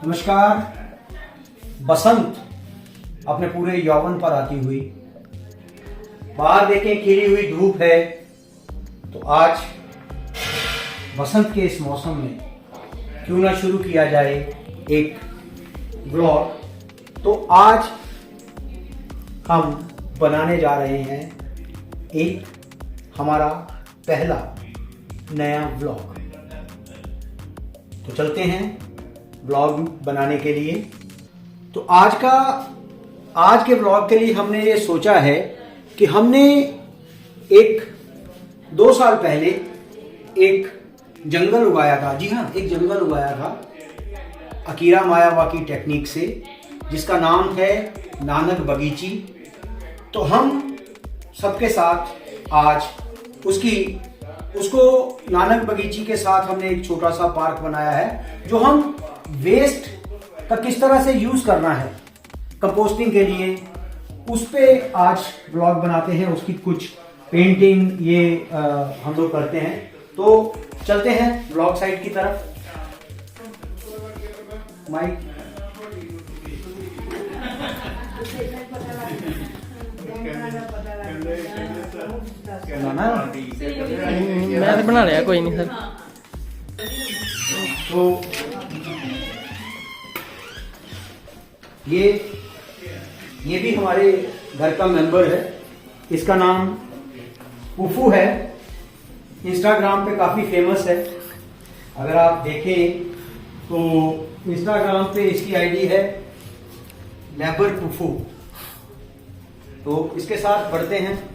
नमस्कार। बसंत अपने पूरे यौवन पर आती हुई, बाहर देखें खिली हुई धूप है, तो आज बसंत के इस मौसम में क्यों ना शुरू किया जाए एक व्लॉग। तो आज हम बनाने जा रहे हैं एक हमारा पहला नया व्लॉग। तो चलते हैं व्लॉग बनाने के लिए। तो आज के व्लॉग के लिए हमने ये सोचा है कि हमने 2 साल पहले एक जंगल उगाया था। जी हाँ, एक जंगल उगाया था अकीरा मायावाकी टेक्निक से, जिसका नाम है नानक बगीची। तो हम सबके साथ आज उसको नानक बगीची के साथ हमने एक छोटा सा पार्क बनाया है, जो हम वेस्ट का किस तरह से यूज करना है कंपोस्टिंग के लिए, उस पे आज ब्लॉग बनाते हैं। उसकी कुछ पेंटिंग ये हम लोग करते हैं। तो चलते हैं ब्लॉग साइट की तरफ। माइक मैं तो बना लिया, कोई नहीं सर। तो ये भी हमारे घर का मेंबर है। इसका नाम पुफू है। इंस्टाग्राम पे काफी फेमस है। अगर आप देखें तो इंस्टाग्राम पे इसकी आईडी है लेबर पुफू। तो इसके साथ बढ़ते हैं।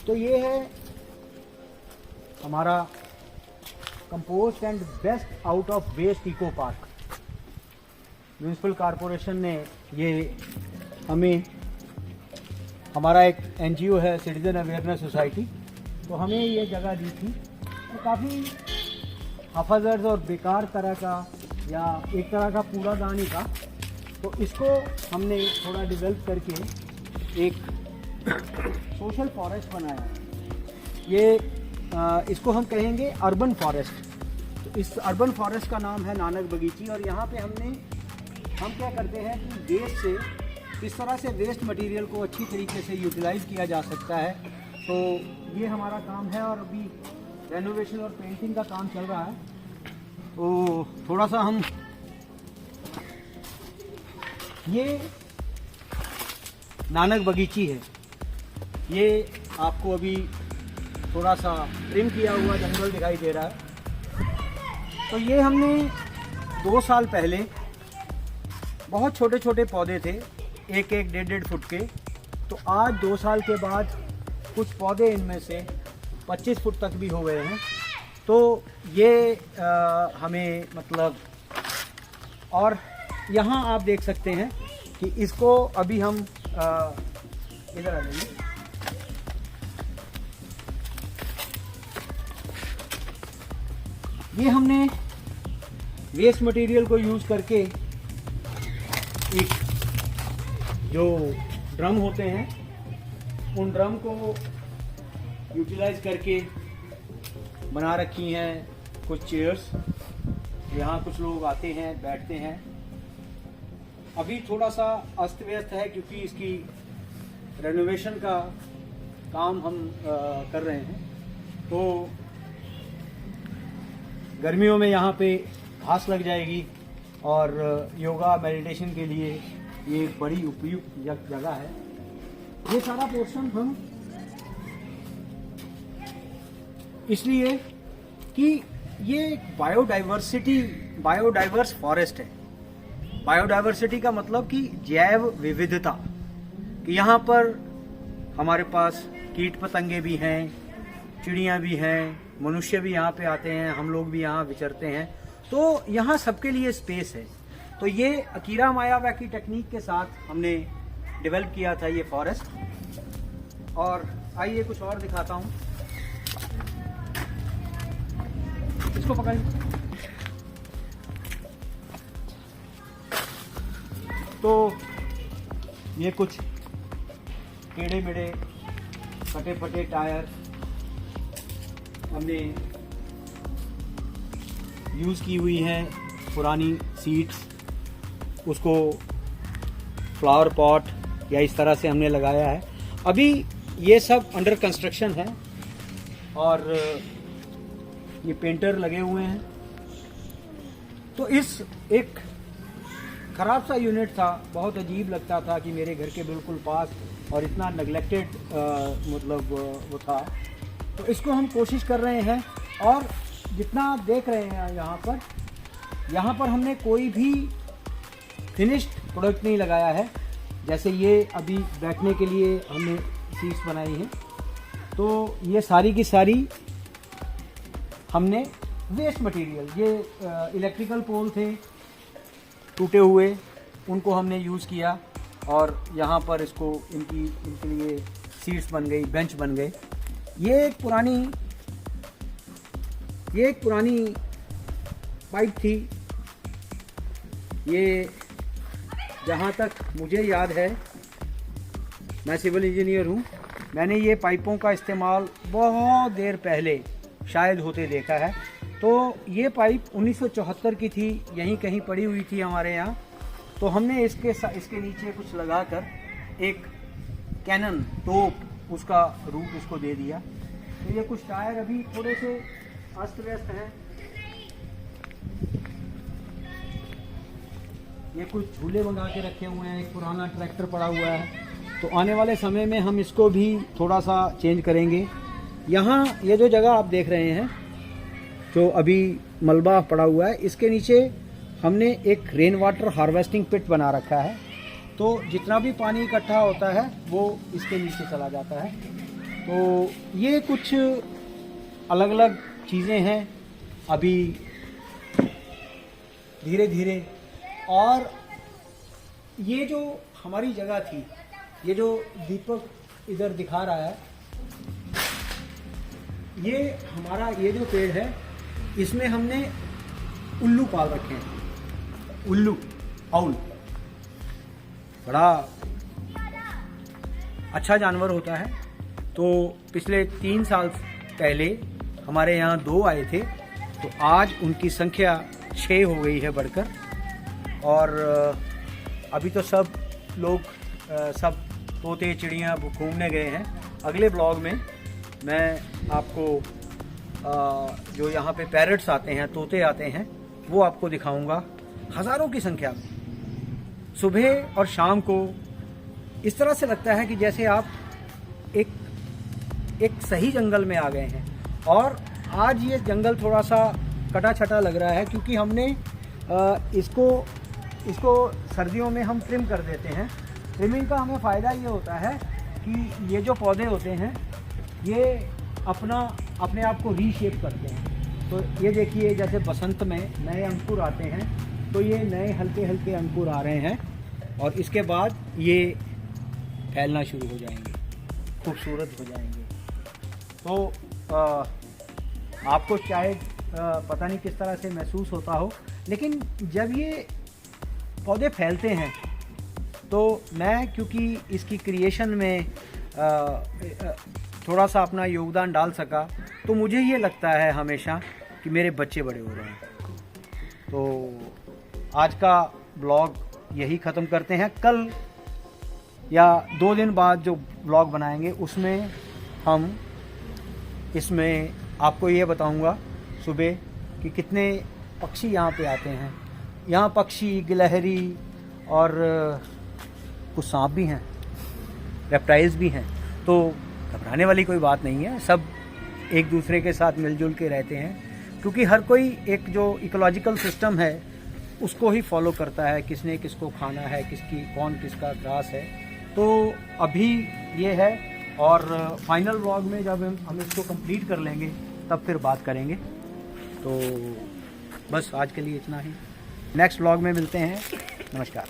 तो ये है हमारा compost and best out of waste eco park. Municipal corporation ने ये हमें, हमारा एक एनजीओ है सिटीजन अवेयरनेस सोसाइटी, तो हमें ये जगह दी थी। तो काफ़ी हफाजत और बेकार तरह का या एक तरह का कूड़ादान ही था। तो इसको हमने थोड़ा डेवलप करके एक सोशल फॉरेस्ट बनाया। ये इसको हम कहेंगे अर्बन फॉरेस्ट। तो इस अर्बन फॉरेस्ट का नाम है नानक बगीची। और यहाँ पे हम क्या करते हैं कि वेस्ट से किस तरह से वेस्ट मटेरियल को अच्छी तरीके से यूटिलाइज किया जा सकता है। तो ये हमारा काम है और अभी रेनोवेशन और पेंटिंग का काम चल रहा है। तो थोड़ा सा हम ये नानक बगीची है। ये आपको अभी थोड़ा सा ट्रिम किया हुआ जंगल दिखाई दे रहा है। तो ये हमने 2 साल पहले बहुत छोटे छोटे पौधे थे, 1-1, 1.5 फुट के। तो आज 2 साल के बाद कुछ पौधे इनमें से 25 फुट तक भी हो गए हैं। तो ये हमें मतलब, और यहाँ आप देख सकते हैं कि इसको अभी हम इधर आ जाइए। ये हमने वेस्ट मटेरियल को यूज करके एक जो ड्रम होते हैं, उन ड्रम को यूटिलाइज करके बना रखी हैं कुछ चेयर्स। यहाँ कुछ लोग आते हैं, बैठते हैं। अभी थोड़ा सा अस्त व्यस्त है क्योंकि इसकी रेनोवेशन का काम हम कर रहे हैं। तो गर्मियों में यहाँ पे घास लग जाएगी और योगा मेडिटेशन के लिए ये बड़ी उपयुक्त जगह है। ये सारा पोर्शन हम इसलिए कि ये बायोडाइवर्स फॉरेस्ट है। बायोडाइवर्सिटी का मतलब कि जैव विविधता, कि यहाँ पर हमारे पास कीट पतंगे भी हैं, चिड़ियाँ भी हैं, मनुष्य भी यहाँ पे आते हैं, हम लोग भी यहाँ विचरते हैं। तो यहाँ सबके लिए स्पेस है। तो ये अकीरा मायावाकी टेक्निक के साथ हमने डेवलप किया था ये फॉरेस्ट। और आइए कुछ और दिखाता हूँ, इसको पकड़िए। तो ये कुछ टेढ़े मेढ़े फटे फटे टायर हमने यूज़ की हुई हैं, पुरानी सीट्स, उसको फ्लावर पॉट या इस तरह से हमने लगाया है। अभी ये सब अंडर कंस्ट्रक्शन है और ये पेंटर लगे हुए हैं। तो इस एक ख़राब सा यूनिट था, बहुत अजीब लगता था कि मेरे घर के बिल्कुल पास और इतना नेगलेक्टेड मतलब वो था। तो इसको हम कोशिश कर रहे हैं और जितना आप देख रहे हैं यहाँ पर हमने कोई भी फिनिश्ड प्रोडक्ट नहीं लगाया है। जैसे ये अभी बैठने के लिए हमने सीट्स बनाई हैं, तो ये सारी की सारी हमने वेस्ट मटेरियल, ये इलेक्ट्रिकल पोल थे टूटे हुए, उनको हमने यूज़ किया और यहाँ पर इसको इनके लिए सीट्स बन गई, बेंच बन गए। ये एक पुरानी पाइप थी। ये जहाँ तक मुझे याद है, मैं सिविल इंजीनियर हूँ, मैंने ये पाइपों का इस्तेमाल बहुत देर पहले शायद होते देखा है। तो ये पाइप 1974 की थी, यहीं कहीं पड़ी हुई थी हमारे यहाँ। तो हमने इसके नीचे कुछ लगाकर एक कैनन टोप उसका रूप इसको दे दिया। तो ये कुछ टायर अभी थोड़े से अस्त व्यस्त हैं। ये कुछ झूले मंगा के रखे हुए हैं, एक पुराना ट्रैक्टर पड़ा हुआ है। तो आने वाले समय में हम इसको भी थोड़ा सा चेंज करेंगे। यहाँ ये जो जगह आप देख रहे हैं, जो अभी मलबा पड़ा हुआ है, इसके नीचे हमने एक रेन वाटर हार्वेस्टिंग पिट बना रखा है। तो जितना भी पानी इकट्ठा होता है वो इसके नीचे चला जाता है। तो ये कुछ अलग अलग चीज़ें हैं अभी धीरे धीरे। और ये जो हमारी जगह थी, ये जो दीपक इधर दिखा रहा है, ये हमारा ये जो पेड़ है, इसमें हमने उल्लू पाल रखे हैं। उल्लू, आउल, बड़ा अच्छा जानवर होता है। तो पिछले 3 साल पहले हमारे यहाँ 2 आए थे, तो आज उनकी संख्या 6 हो गई है बढ़कर। और अभी तो सब लोग सब तोते चिड़ियाँ घूमने गए हैं। अगले ब्लॉग में मैं आपको जो यहाँ पे पैरट्स आते हैं, तोते आते हैं, वो आपको दिखाऊंगा हज़ारों की संख्या में। सुबह और शाम को इस तरह से लगता है कि जैसे आप एक सही जंगल में आ गए हैं। और आज ये जंगल थोड़ा सा कटा छटा लग रहा है क्योंकि हमने इसको सर्दियों में हम ट्रिम कर देते हैं। ट्रिमिंग का हमें फ़ायदा ये होता है कि ये जो पौधे होते हैं ये अपने आप को रीशेप करते हैं। तो ये देखिए, जैसे बसंत में नए अंकुर आते हैं, तो ये नए हल्के हल्के अंकुर आ रहे हैं और इसके बाद ये फैलना शुरू हो जाएंगे, खूबसूरत हो जाएंगे। तो आपको शायद पता नहीं किस तरह से महसूस होता हो, लेकिन जब ये पौधे फैलते हैं तो मैं, क्योंकि इसकी क्रिएशन में थोड़ा सा अपना योगदान डाल सका, तो मुझे ये लगता है हमेशा कि मेरे बच्चे बड़े हो रहे हैं। तो आज का ब्लॉग यही ख़त्म करते हैं। कल या 2 दिन बाद जो ब्लॉग बनाएंगे उसमें हम इसमें आपको ये बताऊंगा सुबह कि कितने पक्षी यहाँ पे आते हैं। यहाँ पक्षी, गिलहरी और कुछ सांप भी हैं, रेप्टाइल्स भी हैं। तो घबराने वाली कोई बात नहीं है, सब एक दूसरे के साथ मिलजुल के रहते हैं, क्योंकि हर कोई एक जो इकोलॉजिकल सिस्टम है उसको ही फॉलो करता है, किसने किसको खाना है, कौन किसका ग्रास है। तो अभी ये है, और फाइनल व्लॉग में जब हम इसको कंप्लीट कर लेंगे तब फिर बात करेंगे। तो बस आज के लिए इतना ही। नेक्स्ट व्लॉग में मिलते हैं। नमस्कार।